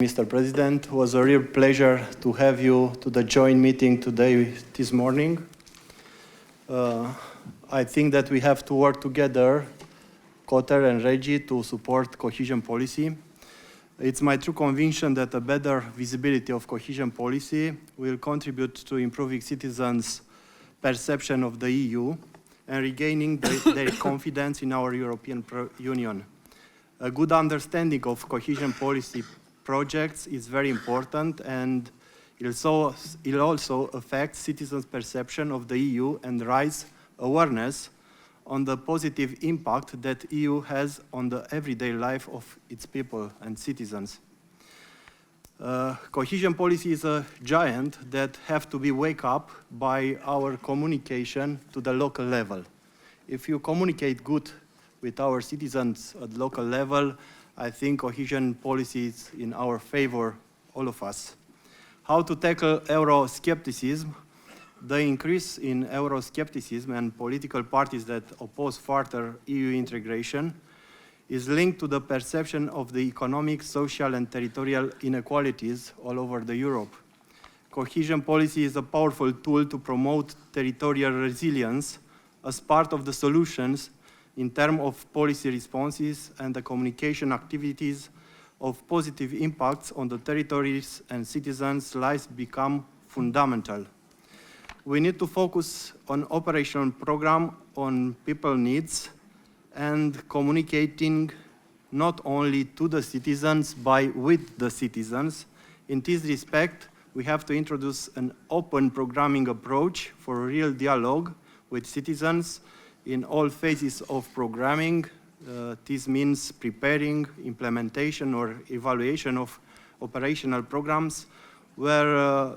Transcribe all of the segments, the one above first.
Mr. President, it was a real pleasure to have you to the joint meeting today, this morning. I think that we have to work together, Coter and Regi, to support cohesion policy. It's my true conviction that a better visibility of cohesion policy will contribute to improving citizens' perception of the EU and regaining their confidence in our European Union. A good understanding of cohesion policy projects is very important, and it also affects citizens' perception of the EU and raise awareness on the positive impact that EU has on the everyday life of its people and citizens. Cohesion policy is a giant that has to be wake up by our communication to the local level. If you communicate good with our citizens at local level, I think cohesion policy is in our favor, all of us. How to tackle Euroscepticism? The increase in Euroscepticism and political parties that oppose further EU integration is linked to the perception of the economic, social, and territorial inequalities all over Europe. Cohesion policy is a powerful tool to promote territorial resilience as part of the solutions in terms of policy responses and the communication activities of positive impacts on the territories and citizens' lives become fundamental. We need to focus on operational program on people needs and communicating not only to the citizens, but with the citizens. In this respect, we have to introduce an open programming approach for real dialogue with citizens in all phases of programming. This means preparing, implementation, or evaluation of operational programs where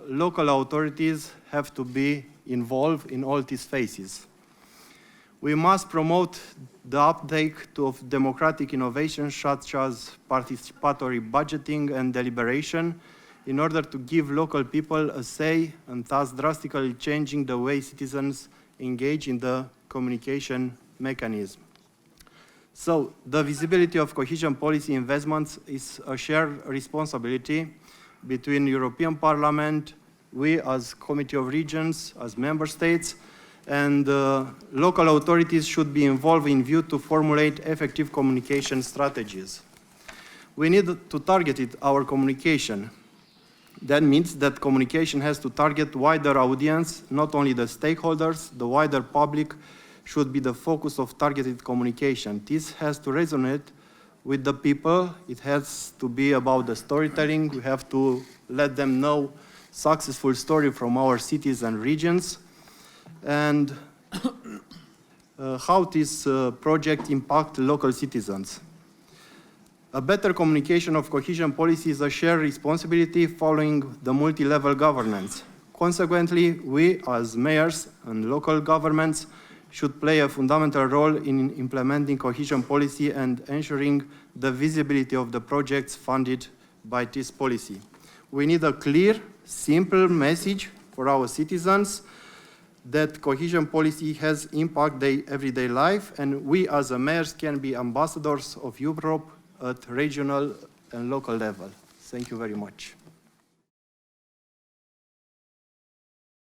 local authorities have to be involved in all these phases. We must promote the uptake of democratic innovations such as participatory budgeting and deliberation in order to give local people a say and thus drastically changing the way citizens engage in the communication mechanism. So, the visibility of cohesion policy investments is a shared responsibility between European Parliament, we as Committee of Regions, as Member States, and local authorities should be involved in view to formulate effective communication strategies. We need to target our communication. That means that communication has to target wider audience, not only the stakeholders, the wider public should be the focus of targeted communication. This has to resonate with the people. It has to be about the storytelling. We have to let them know successful story from our cities and regions, and how this project impact local citizens. A better communication of cohesion policy is a shared responsibility following the multi-level governance. Consequently, we as mayors and local governments should play a fundamental role in implementing cohesion policy and ensuring the visibility of the projects funded by this policy. We need a clear, simple message for our citizens that cohesion policy has impact their everyday life, and we as mayors can be ambassadors of Europe at regional and local level. Thank you very much.